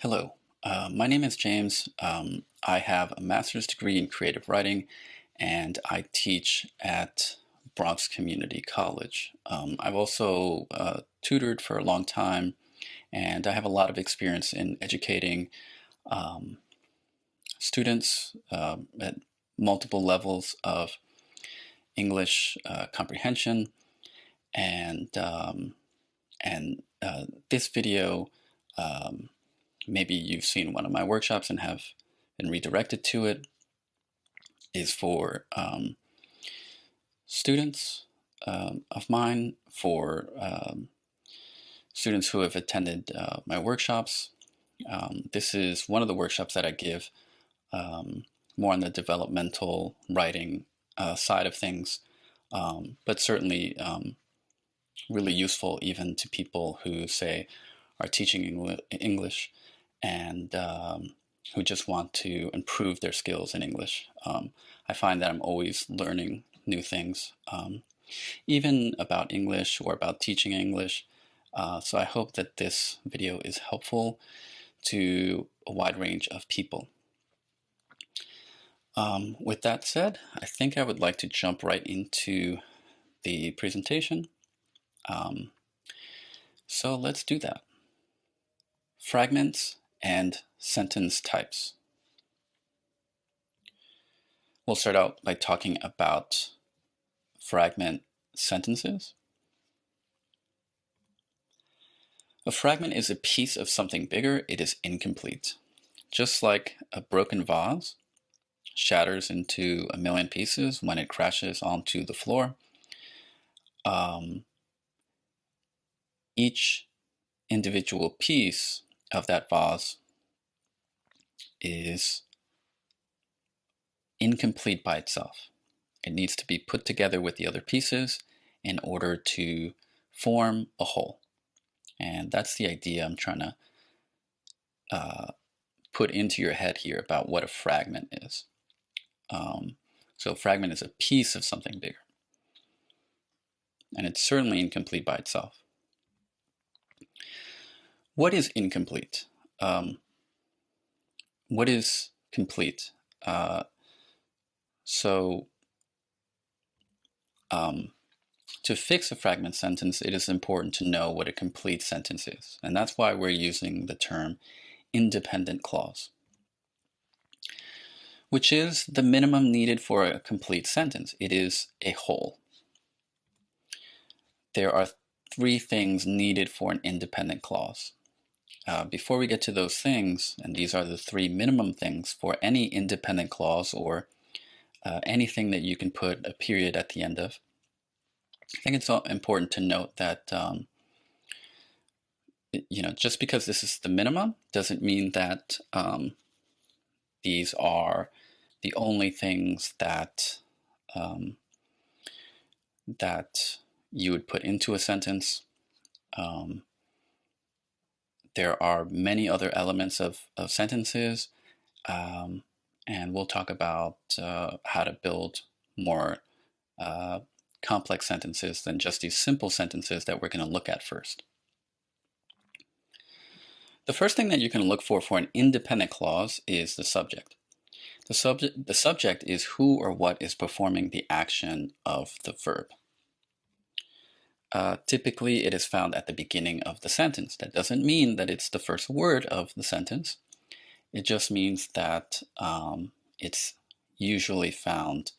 Hello, my name is James. I have a master's degree in creative writing and I teach at Bronx Community College. I've also tutored for a long time and I have a lot of experience in educating um, students at multiple levels of English comprehension and this video um, maybe you've seen one of my workshops and have been redirected to it, is for students of mine, for students who have attended my workshops. This is one of the workshops that I give more on the developmental writing side of things, but certainly really useful even to people who, say, are teaching English and who just want to improve their skills in English. I find that I'm always learning new things, even about English or about teaching English. So I hope that this video is helpful to a wide range of people. With that said, I think I would like to jump right into the presentation. So let's do that. Fragments and sentence types. We'll start out by talking about fragment sentences. A fragment is a piece of something bigger. It is incomplete. Just like a broken vase shatters into a million pieces when it crashes onto the floor, each individual piece of that vase is incomplete by itself. It needs to be put together with the other pieces in order to form a whole. And that's the idea I'm trying to put into your head here about what a fragment is. So a fragment is a piece of something bigger. And it's certainly incomplete by itself. What is incomplete? What is complete? To fix a fragment sentence, it is important to know what a complete sentence is. And that's why we're using the term independent clause, which is the minimum needed for a complete sentence. It is a whole. There are three things needed for an independent clause. Before we get to those things, and these are the three minimum things for any independent clause or anything that you can put a period at the end of, I think it's important to note that just because this is the minimum doesn't mean that these are the only things that that you would put into a sentence. There are many other elements of sentences, and we'll talk about how to build more complex sentences than just these simple sentences that we're going to look at first. The first thing that you can look for an independent clause is the subject. The subject is who or what is performing the action of the verb. Typically, it is found at the beginning of the sentence. That doesn't mean that it's the first word of the sentence. It just means that it's usually found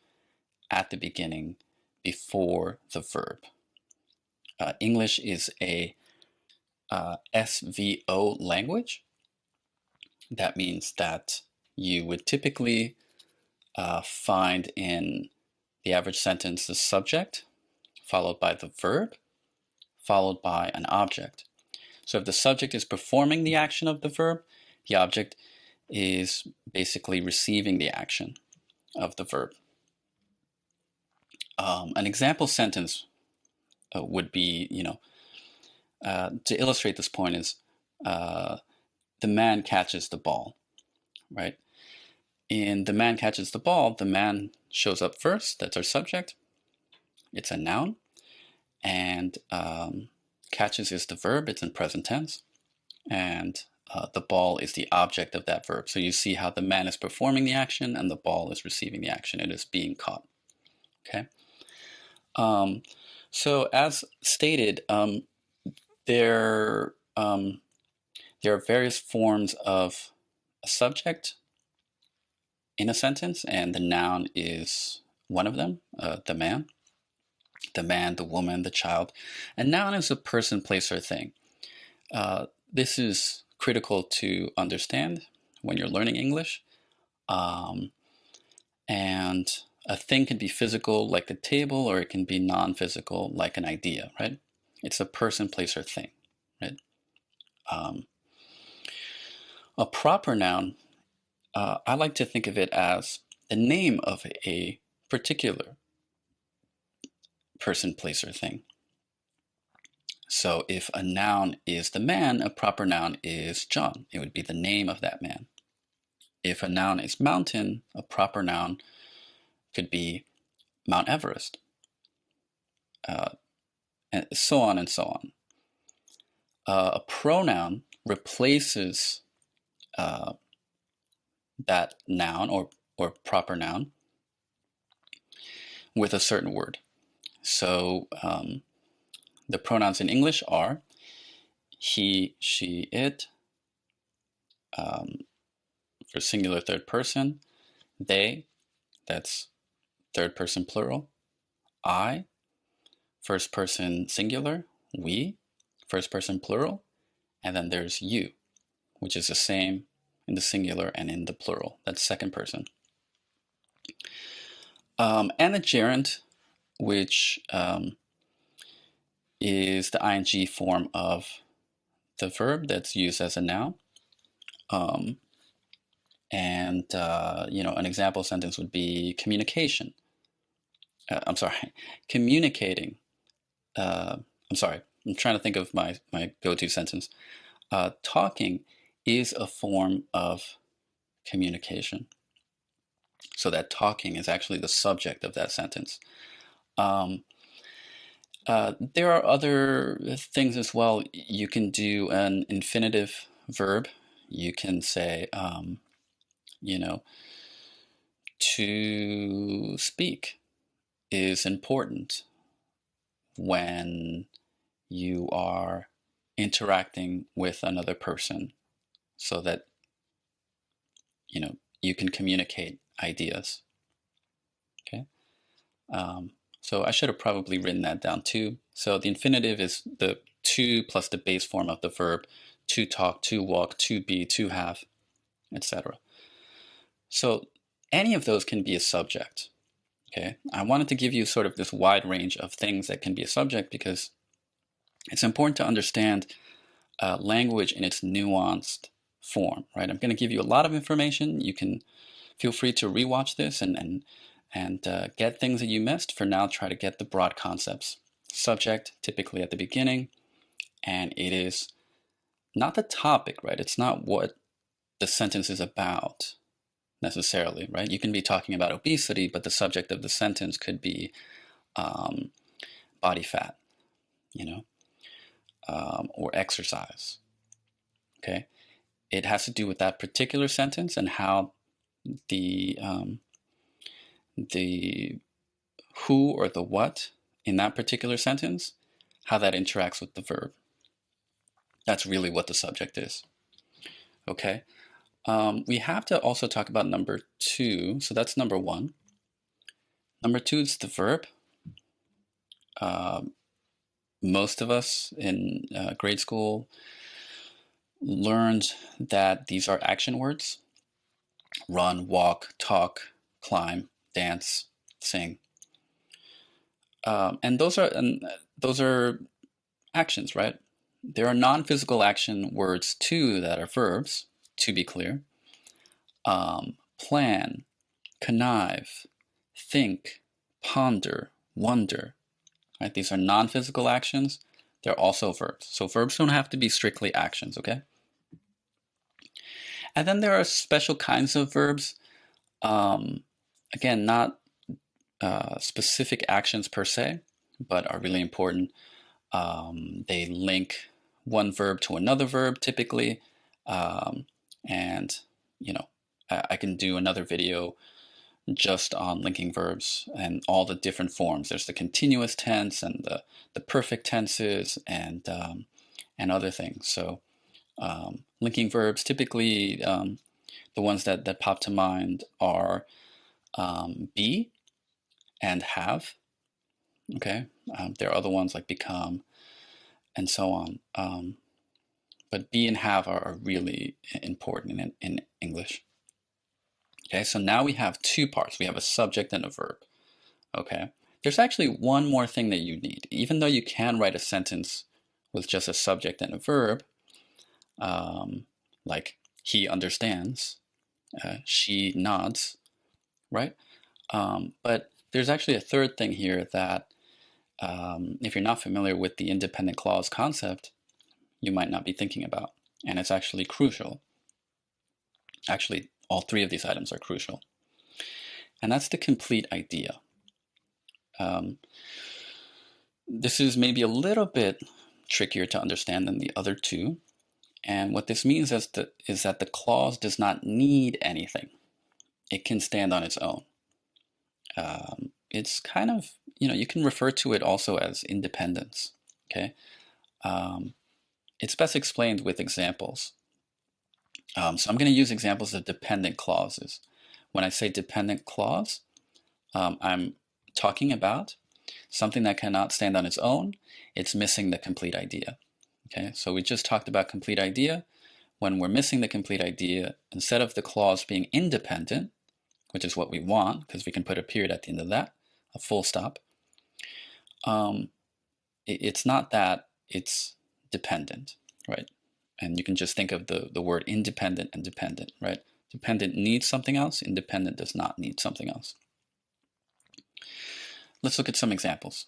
at the beginning before the verb. English is a SVO language. That means that you would typically find in the average sentence the subject, followed by the verb, followed by an object. So if the subject is performing the action of the verb, the object is basically receiving the action of the verb. An example sentence would be, to illustrate this point is, the man catches the ball, right? In the man catches the ball, the man shows up first. That's our subject. It's a noun. And catches is the verb. It's in present tense. And the ball is the object of that verb. So you see how the man is performing the action and the ball is receiving the action. It is being caught. Okay. So as stated, there are various forms of a subject in a sentence, and the noun is one of them, the man, the woman, the child. A noun is a person, place, or thing. This is critical to understand when you're learning English. And a thing can be physical, like a table, or it can be non-physical, like an idea, right? It's a person, place, or thing, right? A proper noun, I like to think of it as the name of a particular person, place, or thing. So if a noun is the man, a proper noun is John. It would be the name of that man. If a noun is mountain, a proper noun could be Mount Everest, and so on and so on. A pronoun replaces that noun or proper noun with a certain word. So the pronouns in English are he, she, it, for singular third person, they, that's third person plural, I, first person singular, we, first person plural, and then there's you, which is the same in the singular and in the plural. That's second person. And the gerund, which is the ing form of the verb that's used as a noun. An example sentence would be communication. Communicating. I'm trying to think of my go-to sentence. Talking is a form of communication. So that talking is actually the subject of that sentence. There are other things as well. You can do an infinitive verb. You can say, to speak is important when you are interacting with another person so that, you can communicate ideas. Okay. So I should have probably written that down too. So the infinitive is the to plus the base form of the verb, to talk, to walk, to be, to have, etc. So any of those can be a subject. Okay. I wanted to give you sort of this wide range of things that can be a subject because it's important to understand language in its nuanced form, right? I'm going to give you a lot of information. You can feel free to rewatch this and get things that you missed. For now, try to get the broad concepts. Subject, typically at the beginning, and it is not the topic, right? It's not what the sentence is about necessarily, right? You can be talking about obesity, but the subject of the sentence could be body fat, or exercise, okay? It has to do with that particular sentence and how the who or the what in that particular sentence, how that interacts with the verb. That's really what the subject is. Okay. We have to also talk about number 2. So that's number 1. Number 2 is the verb. Most of us in grade school learned that these are action words: run, walk, talk, climb, dance, sing. And those are actions, right? There are non-physical action words too that are verbs, to be clear. Plan, connive, think, ponder, wonder. Right? These are non-physical actions. They're also verbs. So verbs don't have to be strictly actions, okay? And then there are special kinds of verbs. Again, not specific actions per se, but are really important. They link one verb to another verb typically, And, I can do another video just on linking verbs and all the different forms. There's the continuous tense and the perfect tenses and other things. So linking verbs, typically the ones that pop to mind are be and have. Okay, there are other ones like become and so on. But be and have are really important in English. Okay, so now we have two parts. We have a subject and a verb. Okay, there's actually one more thing that you need. Even though you can write a sentence with just a subject and a verb, like he understands, she nods, right? But there's actually a third thing here that if you're not familiar with the independent clause concept, you might not be thinking about. And it's actually crucial. Actually, all three of these items are crucial. And that's the complete idea. This is maybe a little bit trickier to understand than the other two. And what this means is that the clause does not need anything. It can stand on its own. It's kind of, you can refer to it also as independence, okay? It's best explained with examples. So I'm going to use examples of dependent clauses. When I say dependent clause, I'm talking about something that cannot stand on its own. It's missing the complete idea. Okay, so we just talked about complete idea. When we're missing the complete idea, instead of the clause being independent, which is what we want, because we can put a period at the end of that, a full stop, it's not that, it's dependent, right? And you can just think of the word independent and dependent, right? Dependent needs something else, independent does not need something else. Let's look at some examples.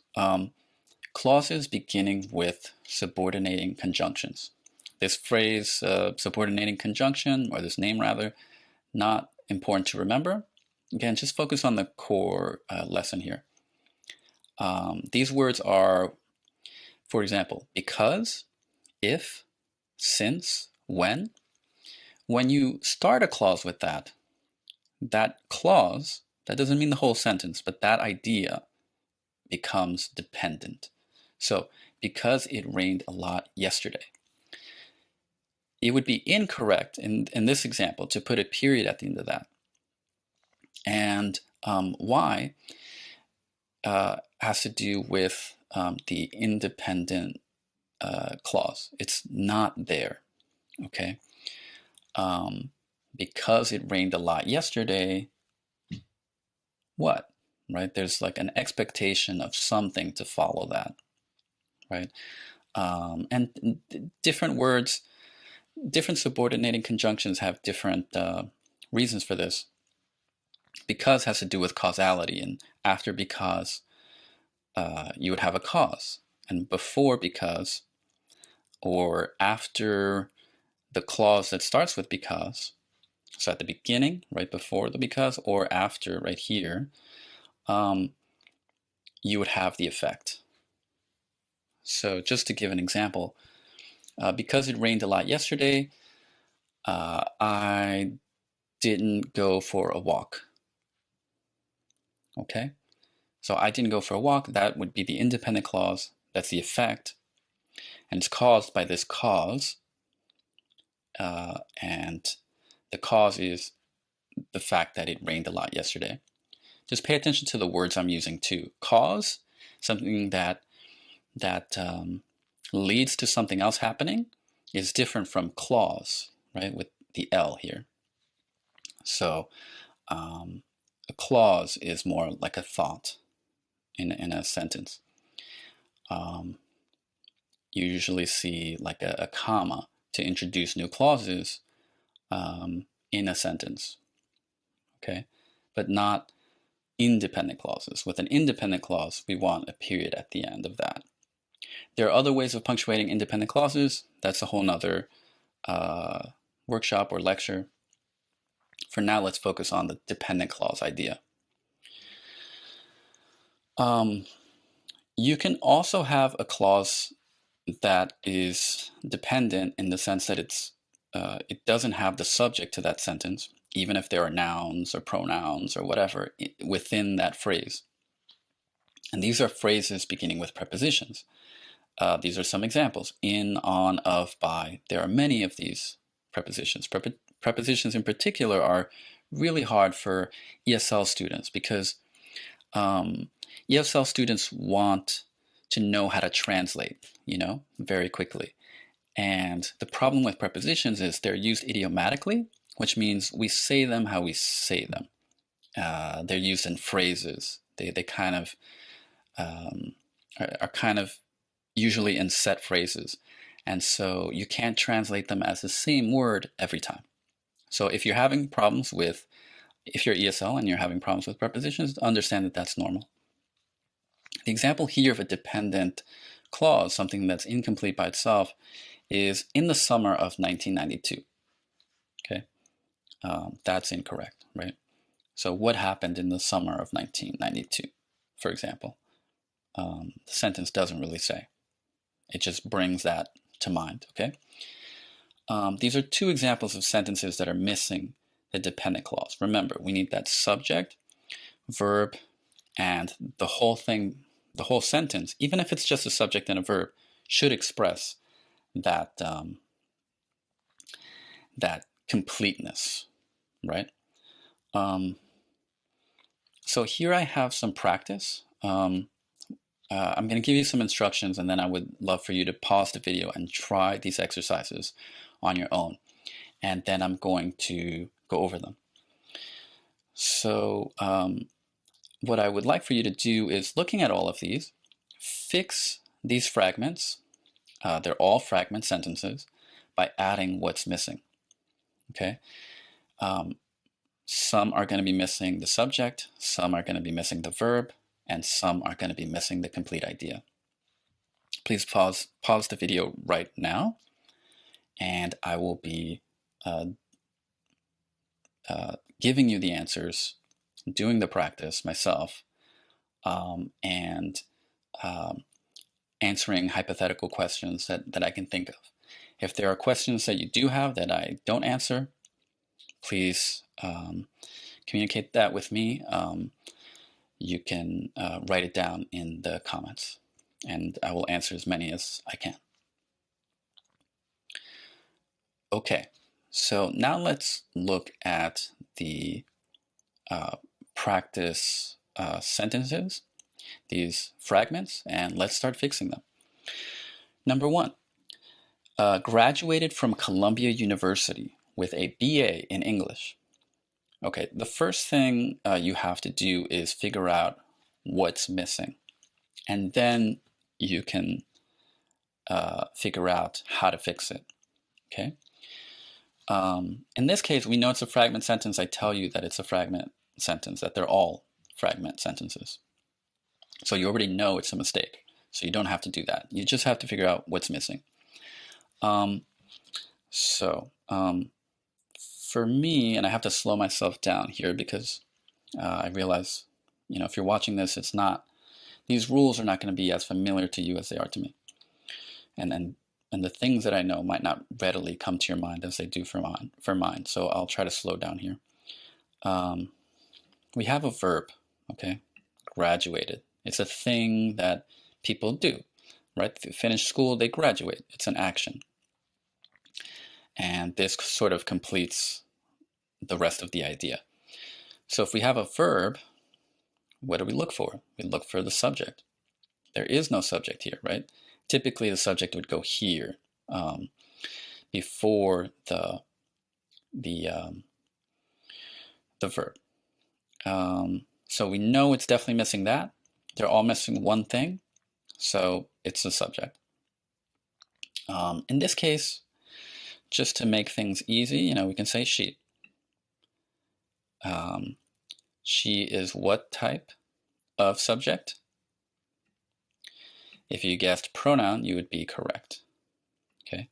Clauses beginning with subordinating conjunctions. This phrase, subordinating conjunction, or this name rather, not important to remember. Again, just focus on the core lesson here. These words are, for example, because, if, since, when. When you start a clause with that clause, that doesn't mean the whole sentence, but that idea becomes dependent. So, because it rained a lot yesterday. It would be incorrect in this example to put a period at the end of that. And why has to do with the independent clause. It's not there, okay? Because it rained a lot yesterday, what? Right? There's like an expectation of something to follow that, right? And different words, different subordinating conjunctions have different reasons for this. Because has to do with causality, and after because, you would have a cause, and before because, or after the clause that starts with because, so at the beginning, right before the because, or after, right here, you would have the effect. So just to give an example, because it rained a lot yesterday, I didn't go for a walk. Okay, so I didn't go for a walk, that would be the independent clause, that's the effect, and it's caused by this cause, and the cause is the fact that it rained a lot yesterday. Just pay attention to the words I'm using too. Cause, something that leads to something else happening, is different from clause, right, with the L here. So a clause is more like a thought in a sentence. You usually see like a comma to introduce new clauses in a sentence, okay? But not independent clauses. With an independent clause, we want a period at the end of that. There are other ways of punctuating independent clauses. That's a whole nother workshop or lecture. For now, let's focus on the dependent clause idea. You can also have a clause that is dependent in the sense that it's it doesn't have the subject to that sentence, even if there are nouns or pronouns or whatever within that phrase. And these are phrases beginning with prepositions. These are some examples: in, on, of, by. There are many of these prepositions. Prepositions in particular are really hard for ESL students because ESL students want to know how to translate, very quickly. And the problem with prepositions is they're used idiomatically, which means we say them how we say them. They're used in phrases. They kind of are kind of usually in set phrases. And so you can't translate them as the same word every time. So if you're having problems with, if you're ESL and you're having problems with prepositions, understand that that's normal. The example here of a dependent clause, something that's incomplete by itself, is in the summer of 1992. Okay, that's incorrect, right? So what happened in the summer of 1992, for example? The sentence doesn't really say. It just brings that to mind, okay? These are two examples of sentences that are missing the dependent clause. Remember, we need that subject, verb, and the whole thing, the whole sentence, even if it's just a subject and a verb, should express that, that completeness, right? So here I have some practice. I'm going to give you some instructions, and then I would love for you to pause the video and try these exercises on your own. And then I'm going to go over them. So what I would like for you to do is, looking at all of these, fix these fragments. They're all fragment sentences by adding what's missing. Okay. Some are going to be missing the subject, some are going to be missing the verb, and some are going to be missing the complete idea. Please pause the video right now, and I will be giving you the answers, doing the practice myself, and answering hypothetical questions that I can think of. If there are questions that you do have that I don't answer, please communicate that with me. You can write it down in the comments, and I will answer as many as I can. Okay, so now let's look at the practice sentences, these fragments, and let's start fixing them. Number one, graduated from Columbia University with a BA in English. Okay, the first thing you have to do is figure out what's missing, and then you can figure out how to fix it. Okay. In this case, we know it's a fragment sentence. I tell you that it's a fragment sentence, that they're all fragment sentences. So you already know it's a mistake. So you don't have to do that. You just have to figure out what's missing. For me, and I have to slow myself down here because I realize, if you're watching this, these rules are not going to be as familiar to you as they are to me. And the things that I know might not readily come to your mind as they do for mine. So I'll try to slow down here. We have a verb, okay? Graduated. It's a thing that people do, right? They finish school, they graduate. It's an action. And this sort of completes the rest of the idea. So if we have a verb, what do we look for? We look for the subject. There is no subject here, right? Typically, the subject would go here before the verb. So we know it's definitely missing that. They're all missing one thing, so it's the subject. In this case, just to make things easy, we can say she. She is what type of subject? If you guessed pronoun, you would be correct. Okay,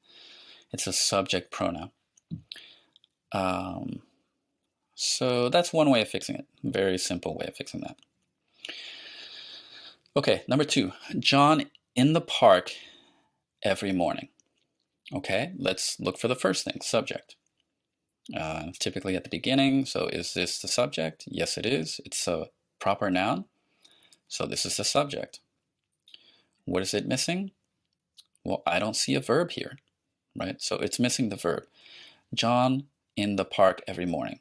it's a subject pronoun. So that's one way of fixing it. Very simple way of fixing that. Okay, number two, John in the park every morning. Okay, let's look for the first thing, subject. Typically at the beginning, so is this the subject? Yes, it is. It's a proper noun, so this is the subject. What is it missing? Well, I don't see a verb here, right? So it's missing the verb. John in the park every morning.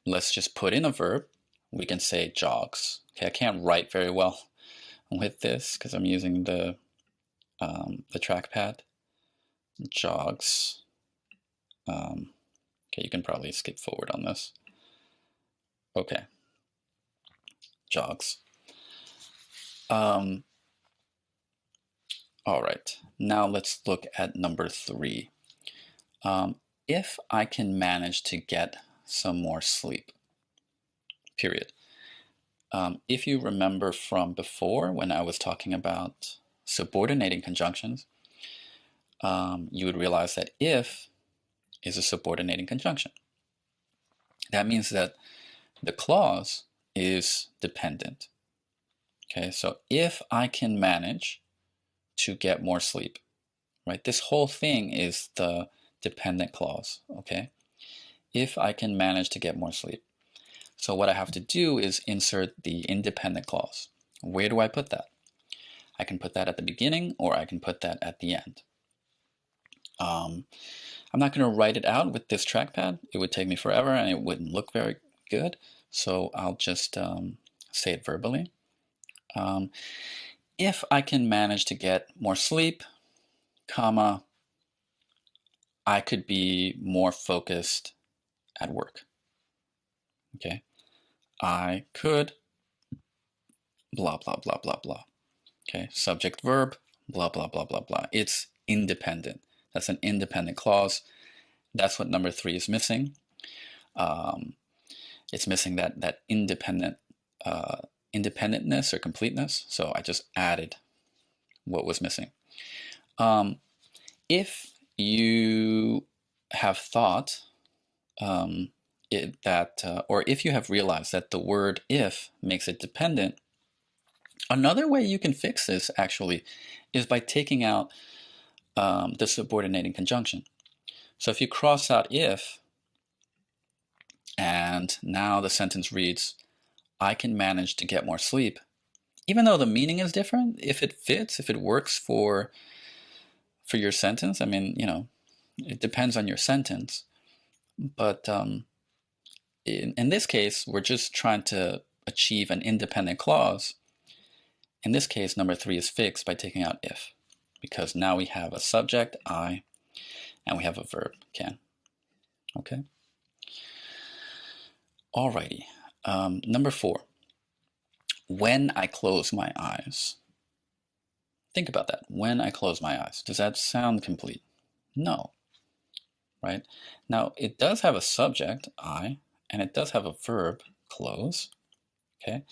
Let's just put in a verb. We can say jogs. Okay, I can't write very well with this because I'm using the trackpad. Jogs. Okay, you can probably skip forward on this. Okay, jogs. All right, now let's look at number 3. If I can manage to get some more sleep, period. If you remember from before when I was talking about subordinating conjunctions, you would realize that if is a subordinating conjunction. That means that the clause is dependent. Okay, so if I can manage to get more sleep, right? This whole thing is the dependent clause, okay? If I can manage to get more sleep. So what I have to do is insert the independent clause. Where do I put that? I can put that at the beginning or I can put that at the end. I'm not going to write it out with this trackpad. It would take me forever and it wouldn't look very good. So I'll just say it verbally. If I can manage to get more sleep, comma, I could be more focused at work. Okay. I could blah, blah, blah, blah, blah. Okay. Subject, verb, blah, blah, blah, blah, blah. It's independent. That's an independent clause. That's what number 3 is missing. It's missing that independent independentness or completeness. So I just added what was missing. If you have thought or if you have realized that the word if makes it dependent, another way you can fix this actually is by taking out the subordinating conjunction. So if you cross out if, and now the sentence reads, I can manage to get more sleep, even though the meaning is different, if it fits, if it works for your sentence, I mean, it depends on your sentence. But in this case, we're just trying to achieve an independent clause. In this case, number 3 is fixed by taking out if, because now we have a subject, I, and we have a verb, can. Okay? Alrighty. Number 4, when I close my eyes. Think about that. When I close my eyes. Does that sound complete? No. Right? Now, it does have a subject, I, and it does have a verb, close. Okay?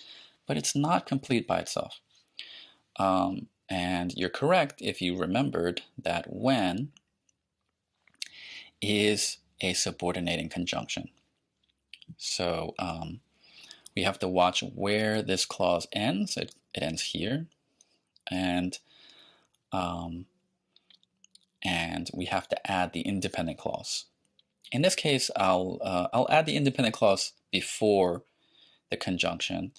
But it's not complete by itself. And you're correct if you remembered that when is a subordinating conjunction. So we have to watch where this clause ends. It ends here. And we have to add the independent clause. In this case, I'll add the independent clause before the conjunction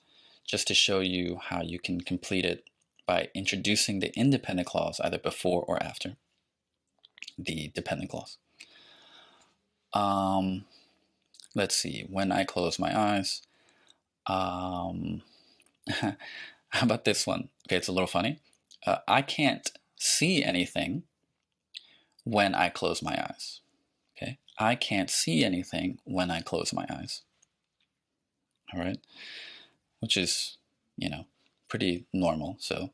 just to show you how you can complete it by introducing the independent clause either before or after the dependent clause. Let's see, when I close my eyes. How about this one? Okay, it's a little funny. I can't see anything when I close my eyes. Okay, I can't see anything when I close my eyes. All right, which is, pretty normal. So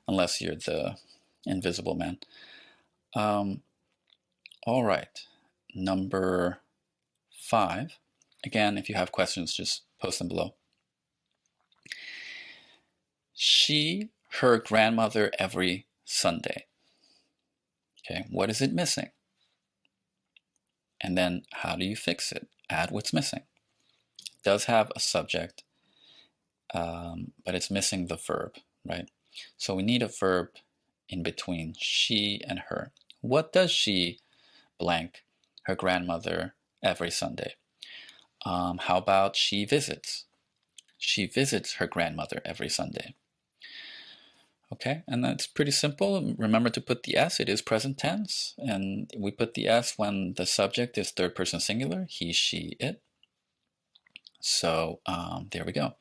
unless you're the invisible man. All right, number 5. Again, if you have questions, just post them below. She, her grandmother every Sunday. Okay, what is it missing? And then how do you fix it? Add what's missing. It does have a subject, but it's missing the verb, right? So we need a verb in between she and her. What does she blank her grandmother every Sunday? How about she visits? She visits her grandmother every Sunday. Okay, and that's pretty simple. Remember to put the S, it is present tense, and we put the S when the subject is third person singular, he, she, it. So there we go.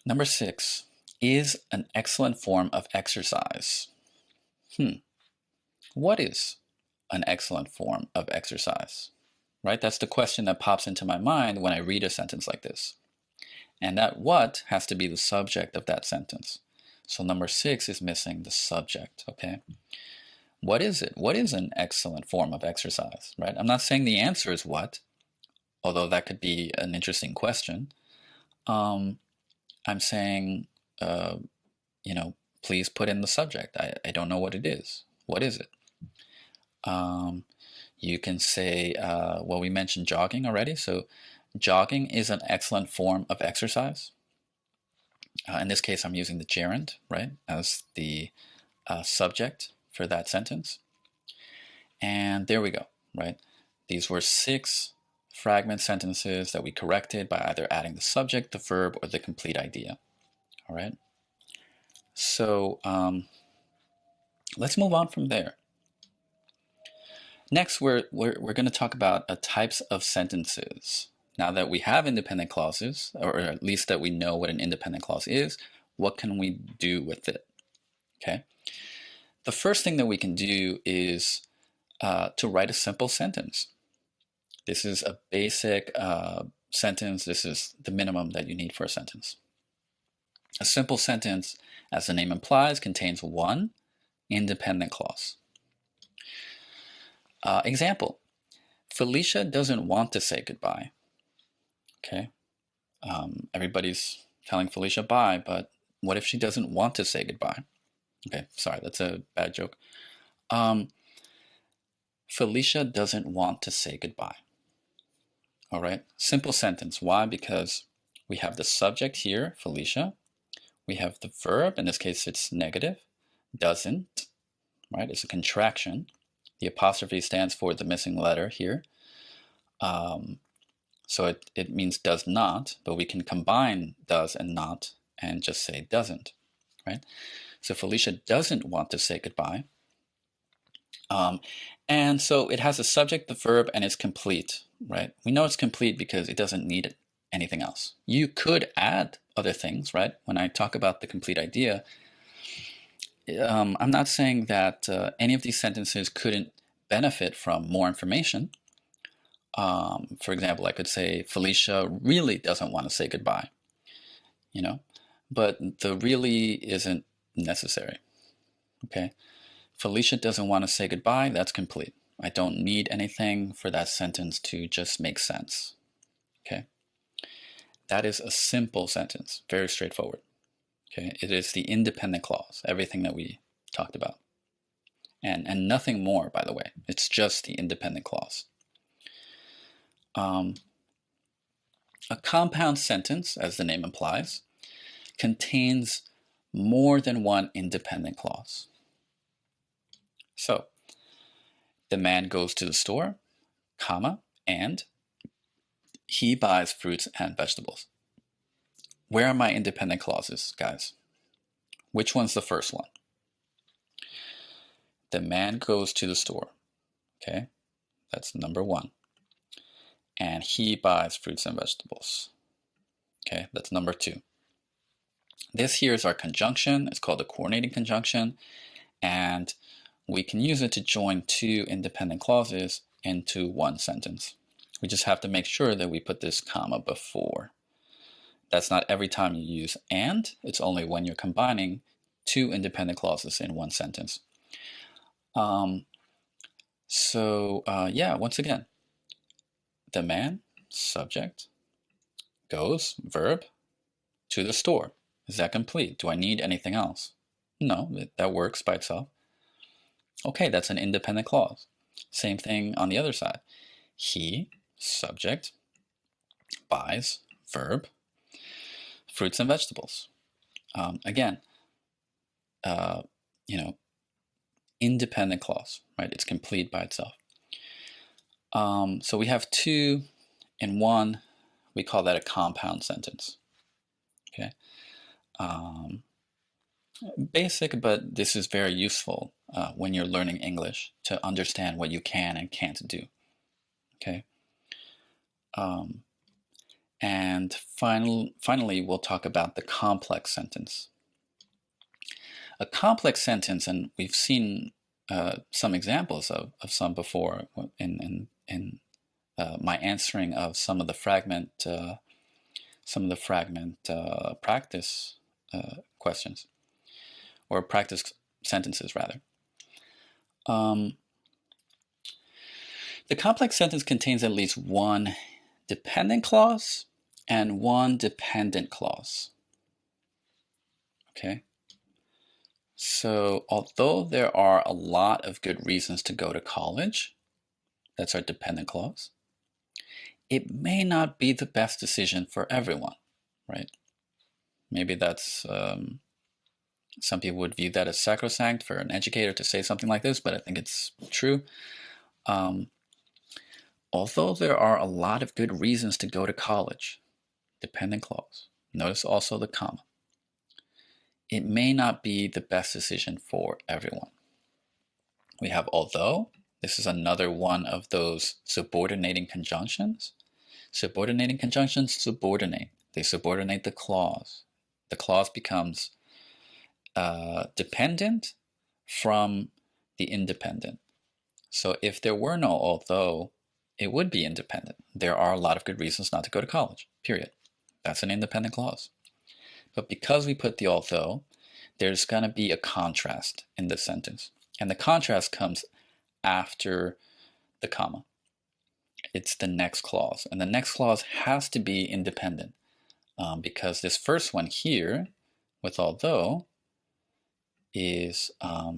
Number 6 is an excellent form of exercise. What is an excellent form of exercise? Right, that's the question that pops into my mind when I read a sentence like this. And that what has to be the subject of that sentence. So number 6 is missing the subject, okay? What is it? What is an excellent form of exercise, right? I'm not saying the answer is what, although that could be an interesting question. I'm saying, please put in the subject. I don't know what it is. What is it? You can say, well, we mentioned jogging already. So jogging is an excellent form of exercise. In this case, I'm using the gerund, right, as the subject for that sentence. And there we go, right? These were 6 fragment sentences that we corrected by either adding the subject, the verb, or the complete idea. All right. So let's move on from there. Next, we're going to talk about types of sentences. Now that we have independent clauses, or at least that we know what an independent clause is, what can we do with it? Okay. The first thing that we can do is to write a simple sentence. This is a basic sentence. This is the minimum that you need for a sentence. A simple sentence, as the name implies, contains one independent clause. Example, Felicia doesn't want to say goodbye. Okay, everybody's telling Felicia bye, but what if she doesn't want to say goodbye? Okay, sorry, that's a bad joke. Felicia doesn't want to say goodbye. All right, simple sentence. Why? Because we have the subject here, Felicia. We have the verb, in this case it's negative, doesn't, right? It's a contraction. The apostrophe stands for the missing letter here. So it means does not, but we can combine does and not and just say doesn't, right? So Felicia doesn't want to say goodbye. And so it has a subject, the verb, and it's complete, right? We know it's complete because it doesn't need anything else. You could add other things, right? When I talk about the complete idea, I'm not saying that any of these sentences couldn't benefit from more information. For example, I could say Felicia really doesn't want to say goodbye, but the really isn't necessary, okay? Felicia doesn't want to say goodbye, that's complete. I don't need anything for that sentence to just make sense, okay? That is a simple sentence, very straightforward, okay? It is the independent clause, everything that we talked about. And nothing more, by the way. It's just the independent clause. A compound sentence, as the name implies, contains more than one independent clause. So, the man goes to the store, comma, and he buys fruits and vegetables. Where are my independent clauses, guys? Which one's the first one? The man goes to the store. Okay, that's number 1. And he buys fruits and vegetables. Okay, that's number 2. This here is our conjunction. It's called a coordinating conjunction. And we can use it to join 2 independent clauses into one sentence. We just have to make sure that we put this comma before. That's not every time you use and. It's only when you're combining 2 independent clauses in one sentence. Yeah, once again, the man, subject, goes, verb, to the store. Is that complete? Do I need anything else? No, that works by itself. Okay, that's an independent clause. Same thing on the other side. He, subject, buys, verb, fruits and vegetables. Again, you know, independent clause, right? It's complete by itself. So we have two in one. We call that a compound sentence. Okay. Basic, but this is very useful when you're learning English to understand what you can and can't do. Okay. And finally, we'll talk about the complex sentence. A complex sentence, and we've seen some examples of some before in my answering of some of the fragment practice questions, or practice sentences rather. The complex sentence contains at least one dependent clause and one dependent clause. Okay. So although there are a lot of good reasons to go to college, that's our dependent clause, it may not be the best decision for everyone, right? Maybe that's, some people would view that as sacrosanct for an educator to say something like this, but I think it's true. Although there are a lot of good reasons to go to college, dependent clause, notice also the comma, it may not be the best decision for everyone. We have although. This is another one of those subordinating conjunctions. Subordinating conjunctions subordinate. They subordinate the clause. The clause becomes dependent from the independent. So if there were no although, it would be independent. There are a lot of good reasons not to go to college, period. That's an independent clause. But because we put the although, there's going to be a contrast in this sentence. And the contrast comes after the comma. It's the next clause. And the next clause has to be independent because this first one here with although is a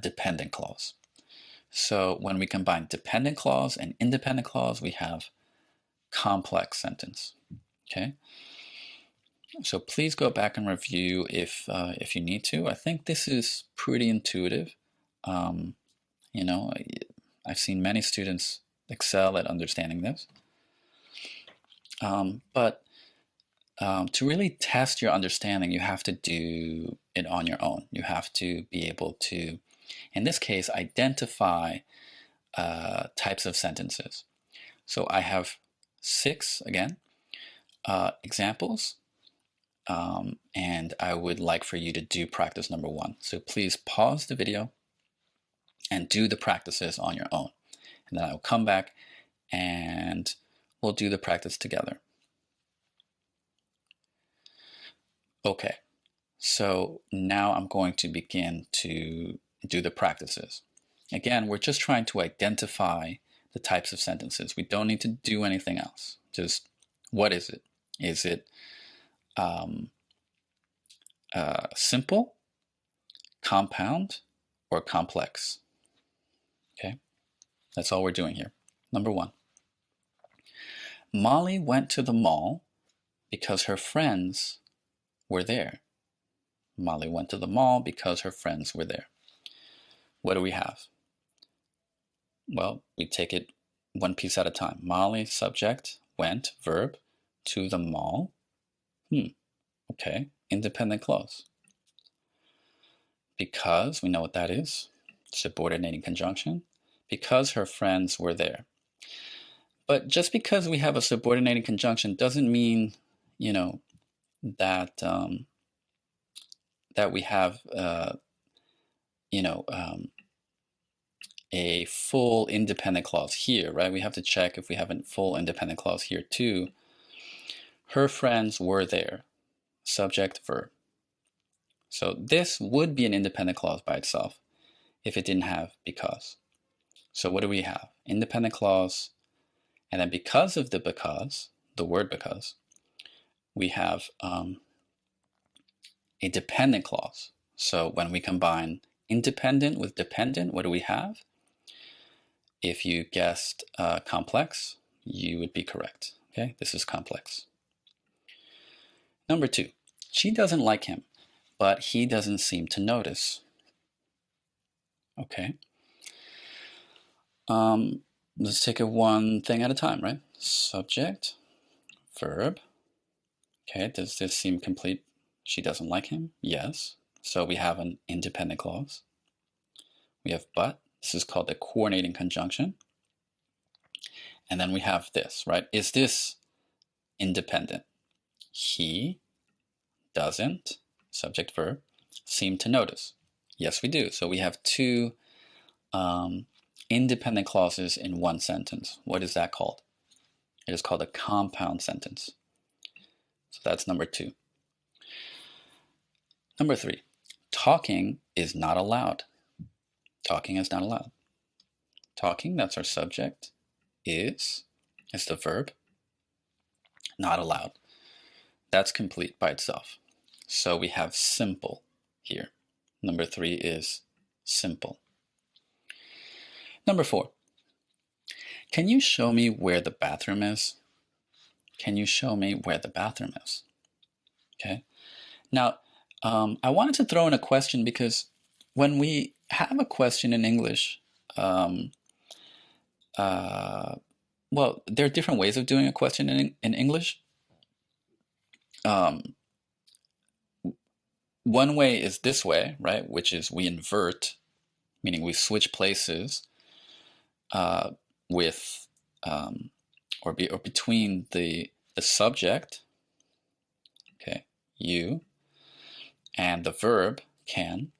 dependent clause. So when we combine dependent clause and independent clause, we have complex sentence. Okay. So please go back and review if you need to. I think this is pretty intuitive. You know, I've seen many students excel at understanding this. But to really test your understanding, you have to do it on your own. You have to be able to, in this case, identify types of sentences. So I have 6, again, examples. And I would like for you to do practice number 1. So please pause the video and do the practices on your own. And then I will come back and we'll do the practice together. Okay, so now I'm going to begin to do the practices. Again, we're just trying to identify the types of sentences. We don't need to do anything else. Just what is it? Is it simple, compound, or complex? Okay, that's all we're doing here. Number 1. Molly went to the mall because her friends were there. Molly went to the mall because her friends were there. What do we have? Well, we take it one piece at a time. Molly, subject, went, verb, to the mall. Okay, independent clause. Because, we know what that is, subordinating conjunction. Because her friends were there. But just because we have a subordinating conjunction doesn't mean, you know, that that we have, a full independent clause here, right? We have to check if we have a full independent clause here too. Her friends were there, subject, verb. So this would be an independent clause by itself if it didn't have because. So what do we have? Independent clause, and then because of the word because, we have a dependent clause. So when we combine independent with dependent, what do we have? If you guessed complex, you would be correct. Okay, this is complex. Number 2, She doesn't like him, but he doesn't seem to notice. Okay. Let's take it one thing at a time, right? Subject, verb. Okay, does this seem complete? She doesn't like him? Yes. So we have an independent clause. We have but. This is called the coordinating conjunction. And then we have this, right? Is this independent? He doesn't, subject verb, seem to notice. Yes, we do. So we have two independent clauses in one sentence. What is that called? It is called a compound sentence. So that's number 2. Number 3, talking is not allowed. Talking is not allowed. Talking, that's our subject, is the verb, not allowed. That's complete by itself. So we have simple here. Number 3 is simple. Number 4, can you show me where the bathroom is? Can you show me where the bathroom is? Okay. Now, I wanted to throw in a question because when we have a question in English, well, there are different ways of doing a question in English. One way is this way, right? Which is we invert, meaning we switch places with or between the subject, okay, you, and the verb, can.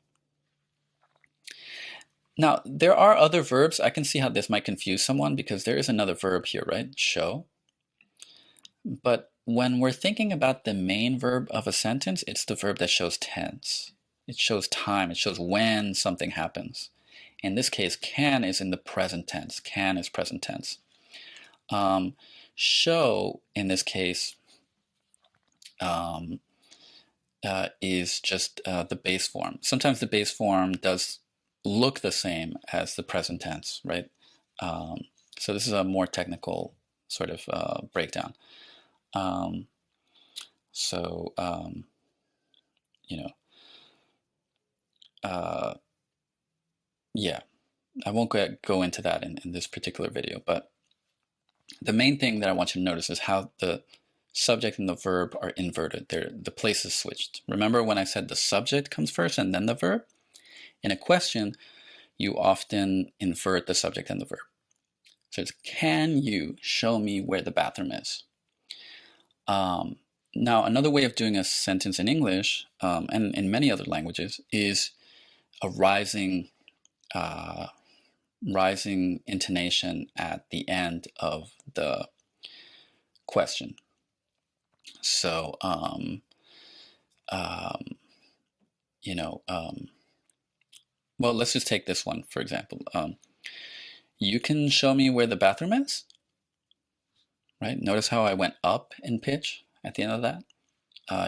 Now, there are other verbs. I can see how this might confuse someone because there is another verb here, right? Show. But when we're thinking about the main verb of a sentence, it's the verb that shows tense. It shows time. It shows when something happens. In this case, can is in the present tense. Can is present tense. Show, in this case, is just the base form. Sometimes the base form does look the same as the present tense, right? So this is a more technical sort of breakdown. Yeah, I won't go into that in this particular video, but the main thing that I want you to notice is how the subject and the verb are inverted. The place is switched. Remember when I said the subject comes first and then the verb? In a question, you often invert the subject and the verb. So it's, can you show me where the bathroom is? Now, another way of doing a sentence in English, and in many other languages, is a rising intonation at the end of the question. So, well, let's just take this one, for example. You can show me where the bathroom is? Right? Notice how I went up in pitch at the end of that.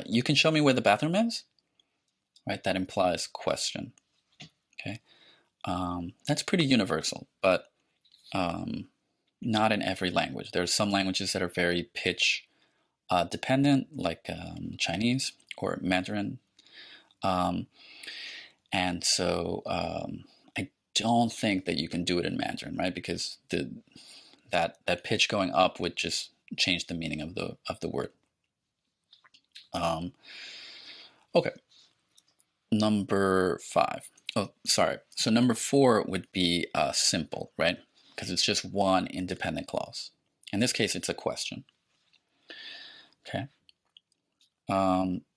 You can show me where the bathroom is? Right? That implies question. Okay? That's pretty universal, but not in every language. There are some languages that are very pitch dependent, like Chinese or Mandarin. And so I don't think that you can do it in Mandarin, right? Because that pitch going up would just change the meaning of the word. Okay. Number 5. Oh, sorry. So number 4 would be simple, right? Because it's just one independent clause. In this case, it's a question. Okay.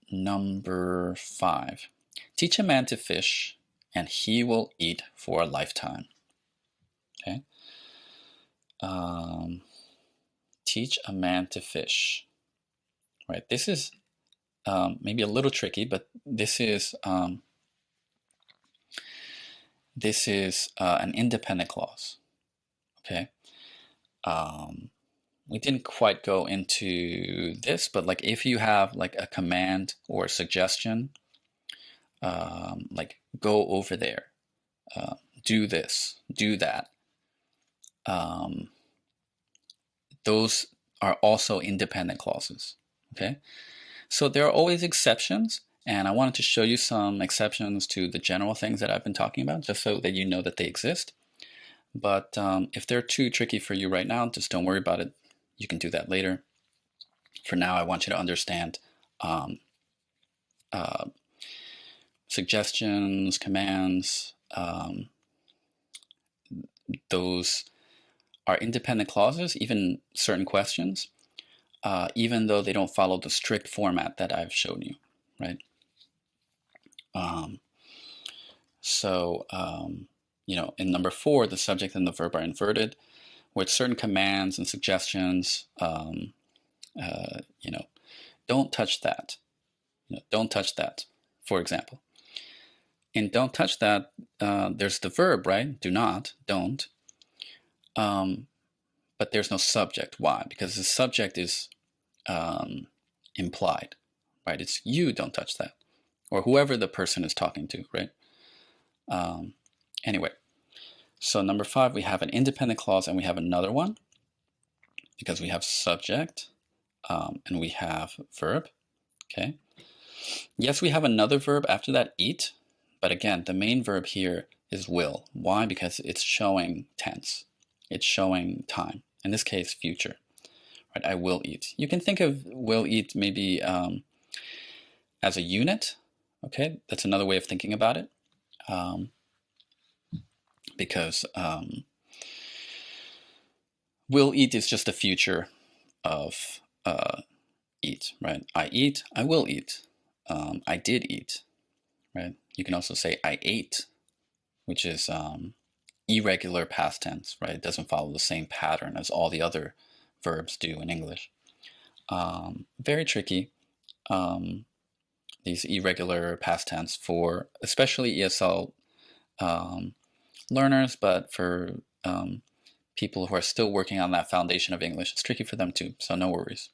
Number 5. Teach a man to fish, and he will eat for a lifetime. Okay. Teach a man to fish. Right. This is maybe a little tricky, but this is an independent clause. Okay. We didn't quite go into this, but like if you have like a command or a suggestion, like go over there, do this, do that, those are also independent clauses. Okay. So there are always exceptions, and I wanted to show you some exceptions to the general things that I've been talking about, just so that you know that they exist. But if they're too tricky for you right now, just don't worry about it. You can do that later. For now, I want you to understand suggestions, commands. Those are independent clauses, even certain questions, even though they don't follow the strict format that I've shown you, right? You know, in number 4, the subject and the verb are inverted, with certain commands and suggestions. You know, don't touch that. You know, don't touch that, for example. In don't touch that, there's the verb, right? Do not, don't. But there's no subject. Why? Because the subject is implied, right? It's you, don't touch that. Or whoever the person is talking to, right? Anyway, so number 5, we have an independent clause and we have another one, because we have subject and we have verb, okay? Yes, we have another verb after that, eat, but again, the main verb here is will. Why? Because it's showing tense. It's showing time. In this case, future. Right? I will eat. You can think of will eat maybe as a unit. Okay, that's another way of thinking about it. Because will eat is just a future of eat, right? I eat, I will eat. I did eat, right? You can also say I ate, which is irregular past tense, right? It doesn't follow the same pattern as all the other verbs do in English. Very tricky, these irregular past tense for especially ESL learners, but for people who are still working on that foundation of English, it's tricky for them too, so no worries.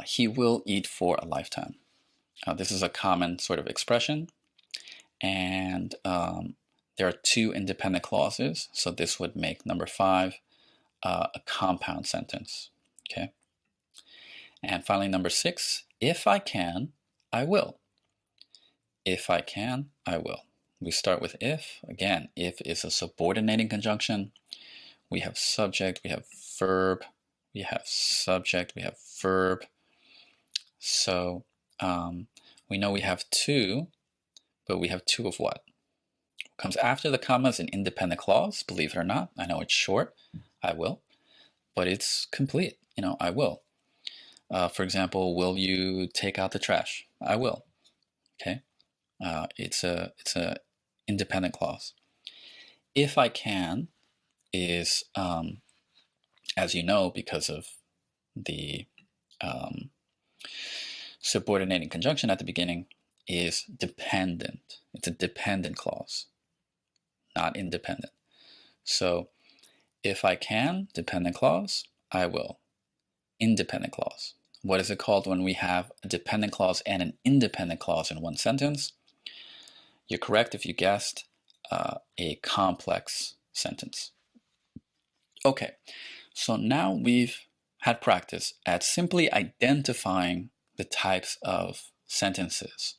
He will eat for a lifetime. This is a common sort of expression, and there are 2 independent clauses, so this would make number 5 a compound sentence, okay? And finally, number 6, if I can, I will. If I can, I will. We start with if. Again, if is a subordinating conjunction. We have subject, we have verb, we have subject, we have verb. So we know we have 2, but we have 2 of what? What comes after the comma is an independent clause, believe it or not. I know it's short, I will, but it's complete, you know, I will. For example, will you take out the trash? I will, okay? It's a independent clause. If I can is, as you know, because of the subordinating conjunction at the beginning, is dependent. It's a dependent clause, not independent. So if I can, dependent clause, I will. Independent clause. What is it called when we have a dependent clause and an independent clause in one sentence? You're correct if you guessed, a complex sentence. Okay, so now we've had practice at simply identifying the types of sentences.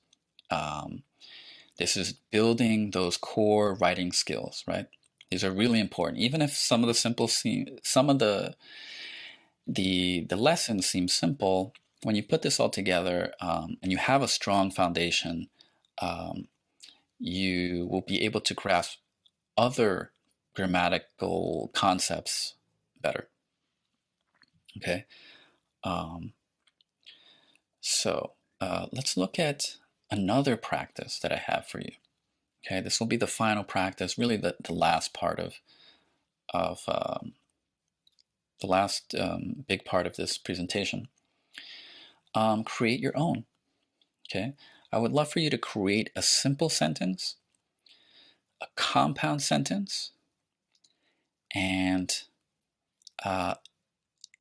This is building those core writing skills, right? These are really important. Even if some of the lessons seem simple, when you put this all together and you have a strong foundation, you will be able to grasp other grammatical concepts better. Okay, so let's look at another practice that I have for you. Okay, this will be the final practice, really the last part of the last big part of this presentation. Create your own. Okay, I would love for you to create a simple sentence, a compound sentence, and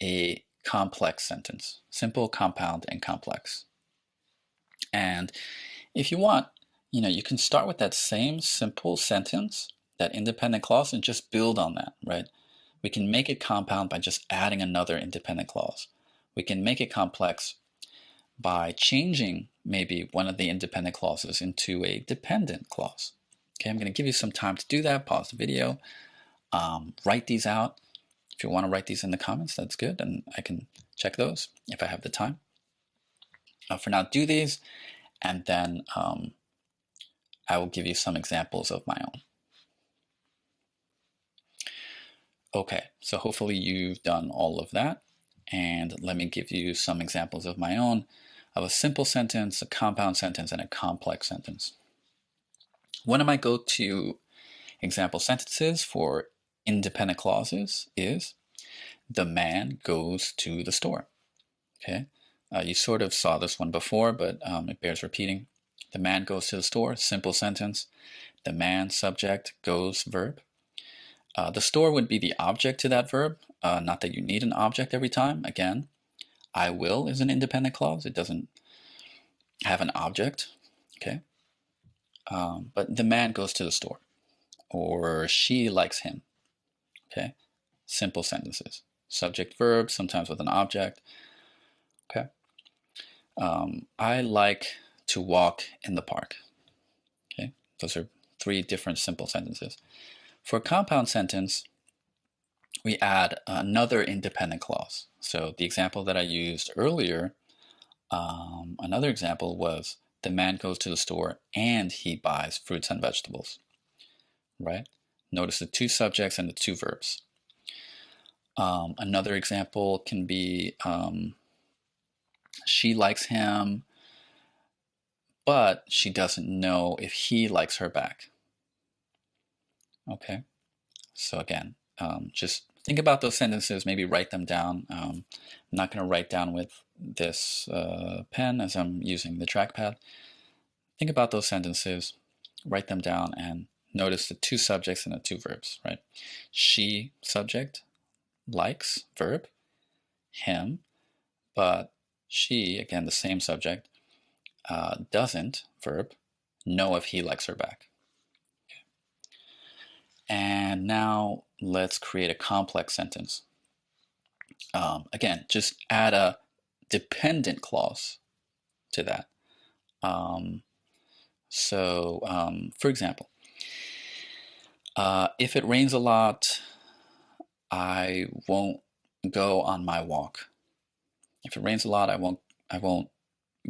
a complex sentence. Simple, compound, and complex. And if you want, you know, you can start with that same simple sentence, that independent clause, and just build on that, right? We can make it compound by just adding another independent clause. we can make it complex by changing maybe one of the independent clauses into a dependent clause. Okay, I'm going to give you some time to do that. Pause the video, write these out. If you want to write these in the comments, that's good, and I can check those if I have the time. For now, do these, and then I will give you some examples of my own. Okay, so hopefully you've done all of that, and let me give you some examples of my own of a simple sentence, a compound sentence, and a complex sentence. One of my go-to example sentences for independent clauses is, the man goes to the store. Okay, you sort of saw this one before, but it bears repeating. The man goes to the store, simple sentence. The man, subject, goes, verb. The store would be the object to that verb, not that you need an object every time. Again, I will is an independent clause. It doesn't have an object, okay? But the man goes to the store, or she likes him, okay? Simple sentences. Subject, verb, sometimes with an object, okay? I like to walk in the park, okay? Those are 3 different simple sentences. For a compound sentence, we add another independent clause. So the example that I used earlier, another example was, the man goes to the store and he buys fruits and vegetables, right? Notice the 2 subjects and the 2 verbs. Another example can be, she likes him, but she doesn't know if he likes her back. Okay, so again, just think about those sentences, maybe write them down. I'm not going to write down with this pen as I'm using the trackpad. Think about those sentences, write them down, and notice the 2 subjects and the 2 verbs, right? She, subject, likes, verb, him, but she, again, the same subject, doesn't, verb, know if he likes her back. Okay. And now let's create a complex sentence. Again, just add a dependent clause to that. For example, if it rains a lot, I won't go on my walk. If it rains a lot, I won't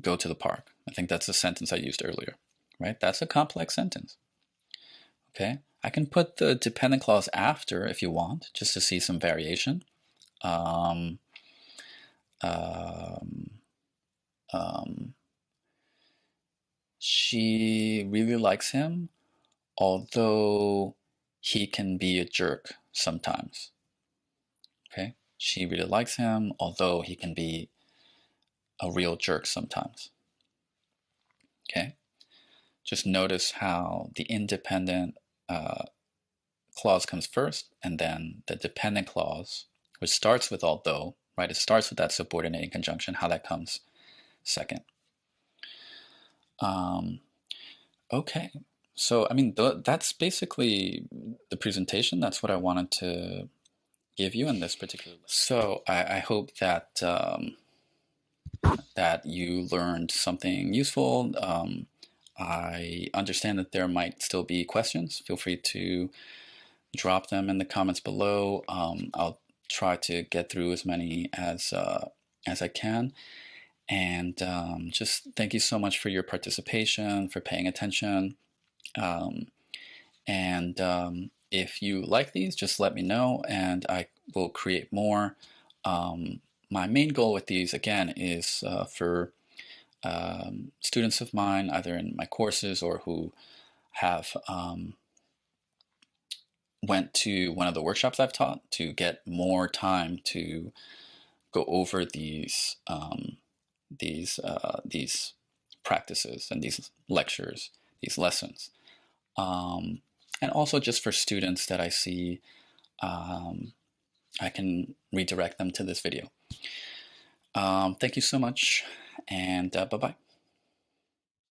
go to the park. I think that's the sentence I used earlier, right? That's a complex sentence. Okay, I can put the dependent clause after if you want, just to see some variation. She really likes him, although he can be a jerk sometimes. Okay, she really likes him, although he can be a real jerk sometimes. Okay, just notice how the independent clause comes first, and then the dependent clause, which starts with although, right? It starts with that subordinating conjunction, how that comes second. Okay, so I mean, that's basically the presentation. That's what I wanted to give you in this particular. So I hope that that you learned something useful. I understand that there might still be questions. Feel free to drop them in the comments below. I'll try to get through as many as I can. And just thank you so much for your participation, for paying attention. If you like these, just let me know and I will create more. My main goal with these, again, is for students of mine, either in my courses or who have went to one of the workshops I've taught, to get more time to go over these practices and these lectures, these lessons. And also just for students that I see, I can redirect them to this video. Thank you so much, and bye-bye.